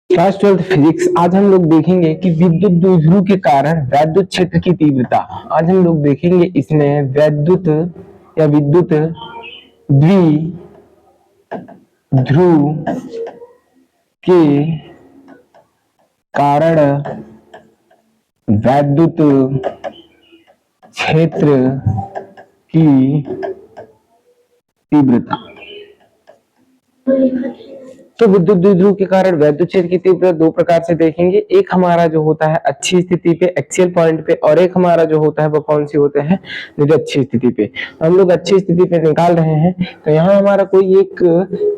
Class 12 physics. आज हम लोग देखेंगे कि विद्युत द्विध्रुव के कारण वैद्युत क्षेत्र की तीव्रता। आज हम लोग देखेंगे इसमें वैद्युत या विद्युत द्विध्रुव के कारण वैद्युत क्षेत्र की तीव्रता। तो विद्युत द्विध्रुव के कारण वैद्युत क्षेत्र की तीव्रता दो प्रकार से देखेंगे। एक हमारा जो होता है अच्छी स्थिति पे, एक्सियल पॉइंट पे, और एक हमारा जो होता है वो कौन सी होते हैं, निरक्षीय स्थिति पे। हम लोग अच्छी स्थिति पे निकाल रहे हैं। तो यहाँ हमारा कोई एक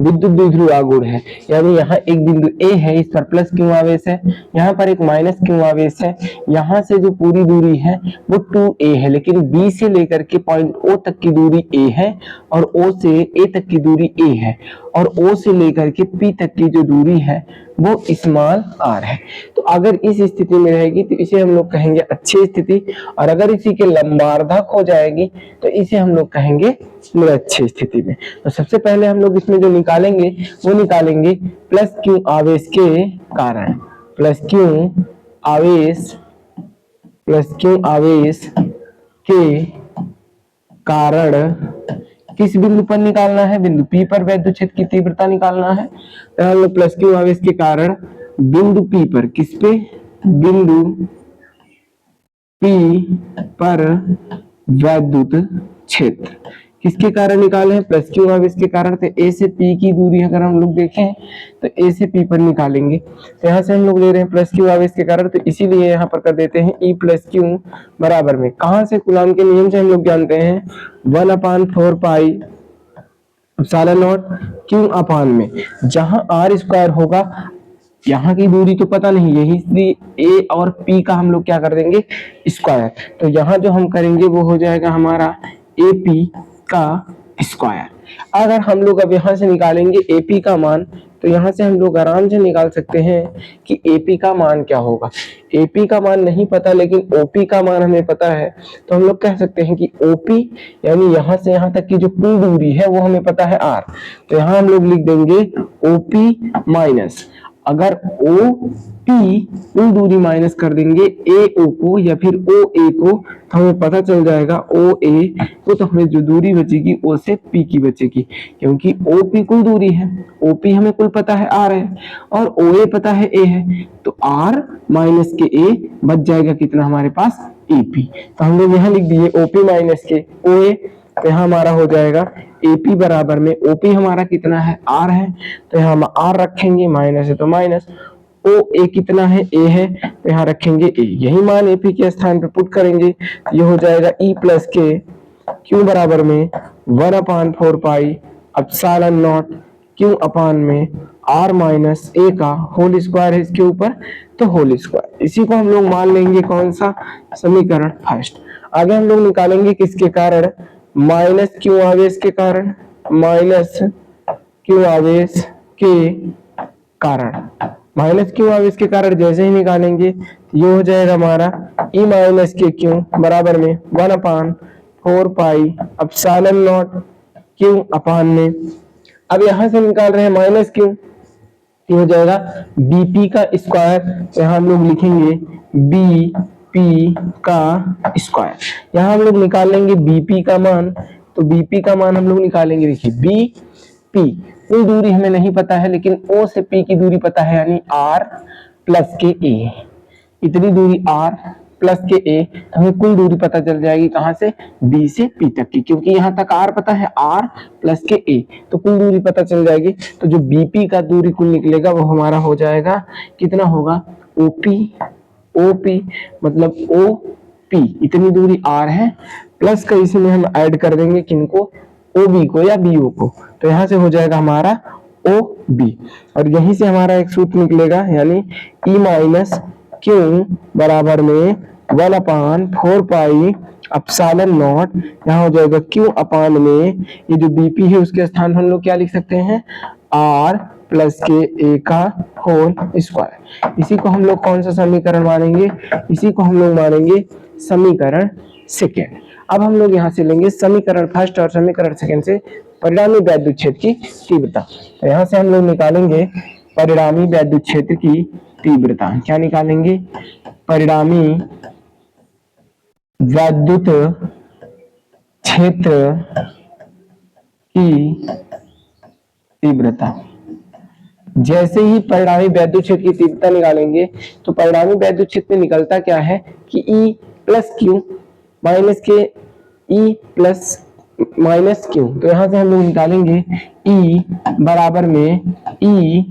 विद्युत द्विध्रुव आघूर्ण है, यानी यहाँ एक बिंदु ए है, इस पर प्लस क्यू आवेश है, यहाँ पर एक माइनस क्यू आवेश है। यहाँ से जो पूरी दूरी है वो 2a है, लेकिन बी से लेकर के पॉइंट ओ तक की दूरी a है और o से a तक की दूरी a है, और O से लेकर के P तक की जो दूरी है वो स्मॉल r है। तो अगर इस स्थिति में रहेगी तो इसे हम लोग कहेंगे अच्छी स्थिति, और अगर इसी के लंबार्धक हो जाएगी तो इसे हम लोग कहेंगे निरक्षीय स्थिति में। तो सबसे पहले हम लोग इसमें जो निकालेंगे वो निकालेंगे प्लस क्यू आवेश के कारण, प्लस क्यू आवेश के कारण किस बिंदु पर निकालना है, बिंदु P पर वैद्युत क्षेत्र की तीव्रता निकालना है। तो हम लोग प्लस क्यू आवेश के कारण बिंदु P पर, किस पे, बिंदु P पर वैद्युत क्षेत्र किसके कारण निकाले हैं, प्लस क्यू आवेश के कारण। तो A से P की दूरी अगर हम लोग देखें तो A से P पर निकालेंगे। तो यहाँ से हम लोग ले रहे हैं प्लस क्यू आवेश के कारण, तो इसीलिए यहाँ पर कर देते हैं E प्लस क्यू बराबर में, कहाँ से, कूलॉम के नियम से हम लोग जानते हैं 1/4 pi epsilon not Q upon में, जहां आर स्क्वायर होगा, यहाँ की दूरी तो पता नहीं है, इसलिए ए और पी का हम लोग क्या कर देंगे, स्क्वायर। तो यहाँ जो हम करेंगे वो हो जाएगा हमारा ए पी का स्क्वायर। अगर हम लोग अब यहाँ से निकालेंगे एपी का मान, तो यहाँ से हम लोग आराम से निकाल सकते हैं कि एपी का मान क्या होगा। एपी का मान नहीं पता लेकिन ओपी का मान हमें पता है, तो हम लोग कह सकते हैं कि ओपी यानी यहाँ से यहाँ तक की जो कुल दूरी है वो हमें पता है आर। तो यहाँ हम लोग लिख देंगे ओपी माइनस, अगर ओ पी कुल दूरी माइनस कर देंगे ए ओ को या फिर ओ ए को, तो हमें पता चल जाएगा ओ ए को, तो हमें जो दूरी बचेगी ओ से पी की बचेगी, क्योंकि ओ पी कुल दूरी है, ओ पी हमें कुल पता है आर है और ओ ए पता है ए है, तो आर माइनस के ए बच जाएगा कितना हमारे पास, ए पी। तो हम लोग यहाँ लिख दिए ओ पी माइनस के ओ ए, तो यहाँ हमारा हो जाएगा AP बराबर में OP हमारा कितना है, R है, तो यहाँ हम R रखेंगे, माइनस है तो माइनस, OA कितना है, A है, तो यहाँ रखेंगे A, यही मान AP के स्थान पे पुट करेंगे, ये हो जाएगा E प्लस के Q बराबर में 1/4 पाई एप्सिलॉन नॉट Q अपान में R माइनस A का होल स्क्वायर है इसके ऊपर, तो होल स्क्वायर। इसी को हम लोग मान लेंगे कौन सा, समीकरण फर्स्ट। आगे हम लोग निकालेंगे किसके कारण, माइनस क्यू आवेश के कारण, माइनस क्यू आवेश के कारण, माइनस क्यू आवेश के कारण जैसे ही निकालेंगे ये हो जाएगा हमारा ई माइनस के क्यू बराबर में 1/4 pi epsilon not Q upon में। अब यहां से निकाल रहे हैं माइनस क्यू, ये हो जाएगा बीपी का स्क्वायर, तो यहाँ हम लोग लिखेंगे बी पी का स्क्वायर। यहाँ हम लोग निकाल लेंगे बीपी का मान, तो बीपी का मान हम लोग निकालेंगे, देखिए बी पी कुल दूरी हमें नहीं पता है लेकिन ओ से पी की दूरी पता है, यानी आर प्लस के ए, इतनी दूरी आर प्लस के ए, हमें कुल दूरी पता चल जाएगी कहां से, बी से पी तक की, क्योंकि यहाँ तक आर पता है, आर प्लस के ए, तो कुल दूरी पता चल जाएगी। तो जो बीपी का दूरी कुल निकलेगा वो हमारा हो जाएगा, कितना होगा, ओपी मतलब ओ पी, इतनी दूरी आर है, प्लस का इसमें हम ऐड कर देंगे किनको, ओ बी को या बी ओ को, तो यहाँ से हो जाएगा हमारा ओ बी, और यहीं से हमारा एक सूत्र निकलेगा, यानी ई माइनस क्यू बराबर में 1/4 पाई एप्सिलॉन नॉट, यहाँ हो जाएगा क्यू अपान में, ये जो बीपी है उसके स्थान हम लोग क्या लिख सकते हैं, आर प्लस के ए का होल स्क्वायर। इसी को हम लोग कौन सा समीकरण मानेंगे, इसी को हम लोग मानेंगे समीकरण सेकेंड। अब हम लोग यहाँ से लेंगे समीकरण फर्स्ट और समीकरण सेकेंड से परिणामी वैद्युत क्षेत्र की तीव्रता। तो यहाँ से हम लोग निकालेंगे परिणामी वैद्युत क्षेत्र की तीव्रता। क्या निकालेंगे? परिणामी वैद्युत क्षेत्र की तीव्रता। जैसे ही परिणामी वैद्युत क्षेत्र की तीव्रता निकालेंगे तो परिणामी वैद्युत क्षेत्र में निकलता क्या है कि E प्लस क्यू माइनस के E प्लस माइनस क्यू। तो यहां से हम लोग निकालेंगे E बराबर में E,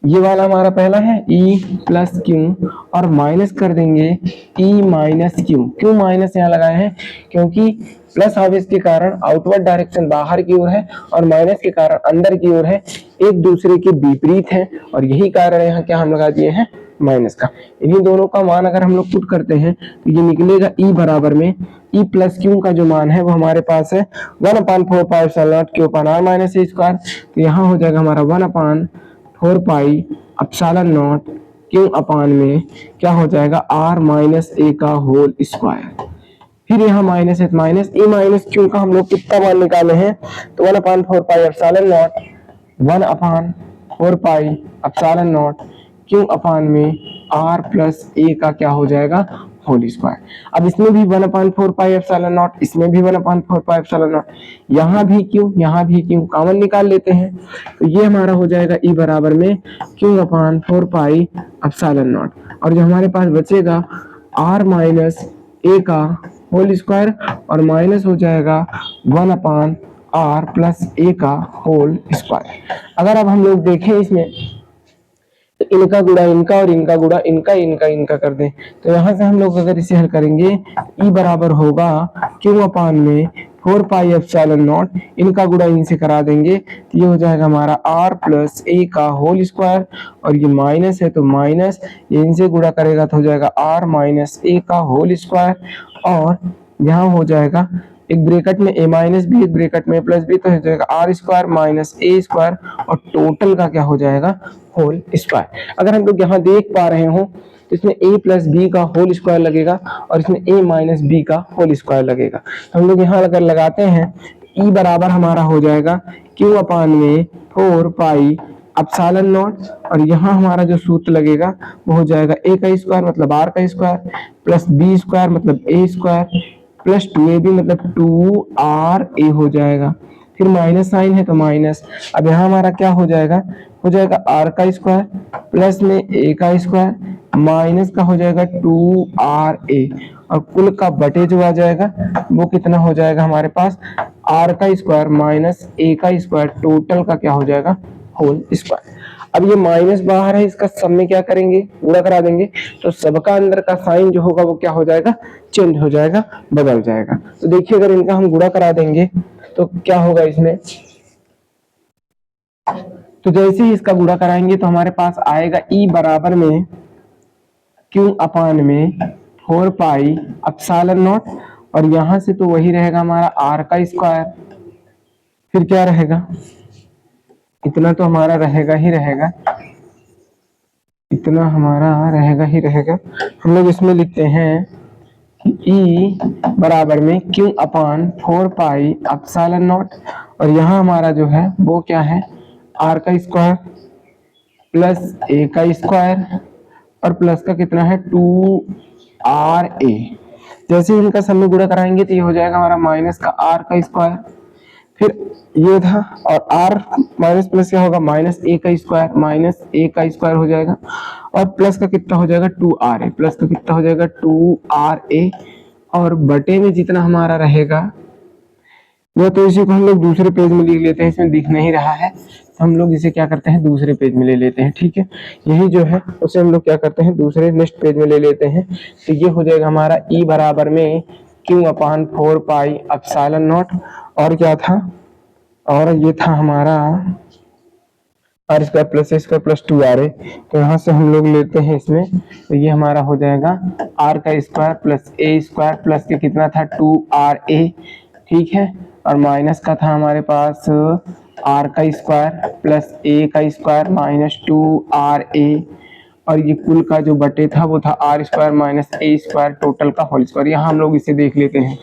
ये वाला हमारा पहला है E प्लस क्यू और माइनस कर देंगे E माइनस क्यू। क्यों माइनस यहाँ लगाए हैं? क्योंकि प्लस आवेश के कारण आउटवर्ड डायरेक्शन बाहर की ओर है और माइनस के कारण अंदर की ओर है, एक दूसरे के विपरीत है और यही कारण यहाँ क्या हम लगा दिए हैं माइनस का। इन्हीं दोनों का मान अगर हम लोग पुट करते हैं तो ये निकलेगा E बराबर में E प्लस क्यू का जो मान है वो हमारे पास है 1/4 Q upon R minus A square. तो यहाँ हो जाएगा हमारा 1/4 pi epsilon not Q upon में क्या हो जाएगा आर माइनस ए का होल स्क्वायर। फिर यहाँ माइनस है माइनस ए माइनस क्यू का हम लोग कितना मान निकाले हैं तो 1/4 pi epsilon naught 1/4 pi epsilon not Q upon में आर प्लस ए का क्या हो जाएगा होल स्क्वायर। अब इसमें भी 1/4 पाई एप्सिलॉन नॉट, इसमें भी 1/4 पाई एप्सिलॉन नॉट, यहाँ भी क्यू यहाँ भी क्यू, कॉमन निकाल लेते हैं तो ये हमारा हो जाएगा ई बराबर में Q/4 पाई एप्सिलॉन नॉट और जो हमारे पास बचेगा आर माइनस ए का होल स्क्वायर और माइनस हो जाएगा 1/r प्लस ए का होल स्क्वायर। अगर अब हम लोग देखें इसमें तो इनका गुणा इनका और इनका गुणा इनका इनका इनका कर दें तो यहाँ से हम लोग अगर इसे हल करेंगे ई बराबर होगा क्यू अपान में 4 पाई एप्सिलॉन नॉट, इनका गुणा इनसे करा देंगे तो ये हो जाएगा हमारा आर प्लस ए का होल स्क्वायर और ये माइनस है तो माइनस, ये इनसे गुणा करेगा तो हो जाएगा आर माइनस ए का होल स्क्वायर और यहाँ हो जाएगा एक ब्रैकेट में a माइनस बी एक ब्रैकेट में प्लस बी तो हो जाएगा R square minus A square और टोटल का क्या हो जाएगा होल स्क्वायर। अगर हम लोग यहाँ देख पा रहे हो तो इसमें a प्लस बी का होल स्क्वायर लगेगा और इसमें a माइनस बी का होल स्क्वायर लगेगा। हम लोग यहाँ अगर लगाते हैं e बराबर हमारा हो जाएगा q अपान में 4 पाई एप्सिलॉन नॉट और यहाँ हमारा जो सूत्र लगेगा वो हो जाएगा a का स्क्वायर मतलब r का स्क्वायर प्लस b स्क्वायर मतलब a स्क्वायर प्लस 2ab मतलब 2ra हो जाएगा। फिर माइनस साइन है तो माइनस, अब यहाँ हमारा क्या हो जाएगा r का स्क्वायर प्लस में a का स्क्वायर माइनस का हो जाएगा 2ra और कुल का बटे जो आ जाएगा वो कितना हो जाएगा हमारे पास r का स्क्वायर माइनस a का स्क्वायर, टोटल का क्या हो जाएगा होल स्क्वायर। अब ये माइनस बाहर है, इसका सब में क्या करेंगे गुणा करा देंगे तो सबका अंदर का साइन जो होगा वो क्या हो जाएगा चेंज हो जाएगा, बदल जाएगा। तो देखिए अगर इनका हम गुणा करा देंगे तो क्या होगा इसमें, तो जैसे ही इसका गुणा कराएंगे तो हमारे पास आएगा ई बराबर में क्यू अपान में 4 पाई एप्सिलॉन नॉट और यहां से तो वही रहेगा हमारा आर का स्क्वायर, फिर क्या रहेगा इतना तो हमारा रहेगा ही रहेगा, इतना हमारा रहेगा ही रहेगा। हम लोग इसमें लिखते हैं E बराबर में Q upon 4 pi epsilon not और यहाँ हमारा जो है वो क्या है R का स्क्वायर प्लस A का स्क्वायर और प्लस का कितना है 2RA। जैसे इनका सब में गुणा कराएंगे तो ये हो जाएगा हमारा माइनस का R का स्क्वायर, फिर ये था और r माइनस प्लस क्या होगा माइनस a का स्क्वायर हो जाएगा और प्लस का कितना हो जाएगा 2ra, प्लस का कितना हो जाएगा 2ra और बटे में जितना हमारा रहेगा वो तो इसी को हम लोग दूसरे पेज में लिख लेते हैं, इसमें दिख नहीं रहा है तो हम लोग इसे क्या करते हैं दूसरे पेज में ले लेते हैं। ठीक है, यही जो है उसे हम लोग क्या करते हैं दूसरे नेक्स्ट पेज में ले लेते हैं। तो ये हो जाएगा हमारा e बराबर में Q upon 4 pi epsilon not और क्या था और ये था हमारा R square plus A square plus 2ra। तो यहाँ से हम लोग लेते हैं इसमें तो ये हमारा हो जाएगा r का square plus A square plus के कितना था 2ra, ठीक है, और माइनस का था हमारे पास r का स्क्वायर प्लस a का स्क्वायर माइनस 2ra और ये कुल का जो बटे था वो था r square minus A square total का होल स्क्वायर। यहाँ हम लोग इसे देख लेते हैं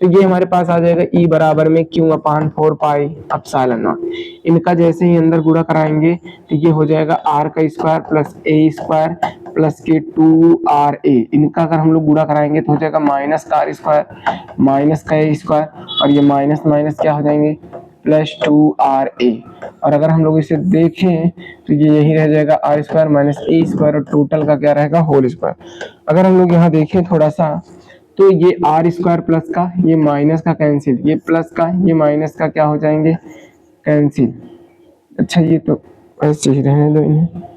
तो ये हमारे पास आ जाएगा E बराबर में Q upon 4 pi epsilon not. इनका जैसे ही अंदर गुणा कराएंगे तो ये हो जाएगा R का square plus A square plus के 2RA। इनका अगर हम लोग गुणा कराएंगे तो हो जाएगा माइनस का R स्क्वायर माइनस का A स्क्वायर और ये माइनस माइनस क्या हो जाएंगे प्लस 2RA। और अगर हम लोग इसे देखें तो ये यही रह जाएगा R square minus A square और टोटल का क्या रहेगा होल स्क्वायर। अगर हम लोग यहाँ देखें थोड़ा सा तो ये R स्क्वायर प्लस का ये माइनस का कैंसिल, ये प्लस का ये माइनस का क्या हो जाएंगे कैंसिल। अच्छा ये तो ऐसे ही रहने दो इन्हें।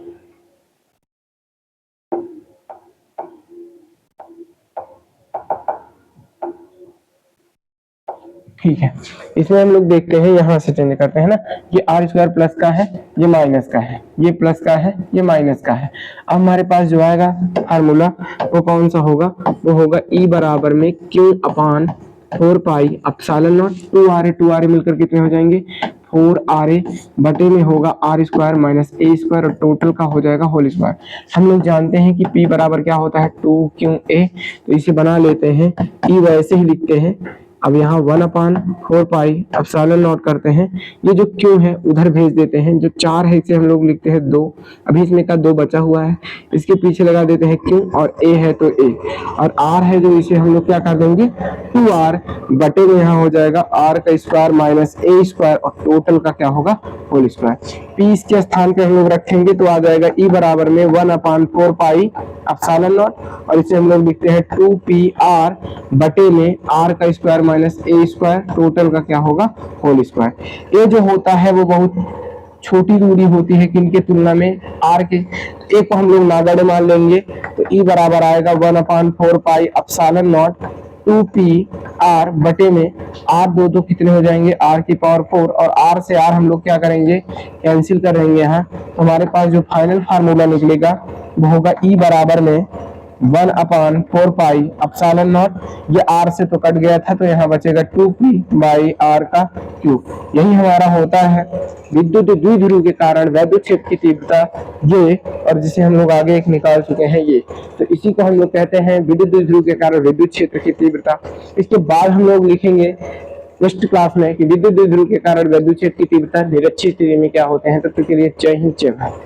ठीक है, इसमें हम लोग देखते हैं यहाँ से चेंज करते हैं ना, ये R स्क्वायर प्लस का है ये माइनस का है, ये प्लस का है ये माइनस का है। अब हमारे पास जो आएगा फार्मूला वो कौन सा होगा, वो होगा E बराबर में Q upon 4 pi epsilon not 2RA मिलकर कितने हो जाएंगे 4RA बटे में होगा R square minus A square और टोटल का हो जाएगा होल स्क्वायर। हम लोग जानते हैं कि P बराबर क्या होता है 2QA, तो इसे बना लेते हैं, E वैसे ही लिखते हैं। अब यहाँ 1/4 पाई एप्सिलॉन नॉट करते हैं, ये जो Q है उधर भेज देते हैं, जो 4 है इसे हम लोग लिखते हैं 2, अभी इसमें का 2 बचा हुआ है, इसके पीछे लगा देते हैं Q और A है तो A और R है जो इसे हम लोग क्या कर देंगे 2R बटे में यहाँ हो जाएगा R का स्क्वायर माइनस A स्क्वायर और टोटल का क्या होगा होल स्क्वायर। P इसके स्थान पे हम लोग रखेंगे तो आ जाएगा E बराबर में 1/4 पाई एप्सिलॉन नॉट और इसे हम लोग लिखते हैं 2PR बटे में R का square minus A square total का क्या होगा होल स्क्वायर। ये जो होता है वो बहुत छोटी दूरी होती है किनके तुलना में R के, तो एक को हम लोग नागड़े मान लेंगे तो E बराबर आएगा 1/4 पाई एप्सिलॉन नॉट 2PR बटे में R दो कितने हो जाएंगे R की पावर 4 और R से R हम लोग क्या करेंगे कैंसिल कर देंगे यहाँ, तो हमारे पास जो फाइनल फार्मूला निकलेगा वो होगा E बराबर में 1/4 पाई एप्सिलॉन नॉट, ये R से तो कट गया था तो यहाँ बचेगा 2P बाई R का क्यूब। यही हमारा होता है विद्युत द्विध्रुव के कारण वैद्युत क्षेत्र की तीव्रता ये, और जिसे हम लोग आगे एक निकाल चुके हैं ये, तो इसी को हम लोग कहते हैं विद्युत द्विध्रुव के कारण विद्युत क्षेत्र की तीव्रता। इसके बाद हम लोग लिखेंगे नेक्स्ट क्लास में कि विद्युत द्विध्रुव के कारण वैद्युत क्षेत्र की तीव्रता निरक्षीय स्थिति में क्या होते हैं। तब तक के लिए जय हिंद जय भारत।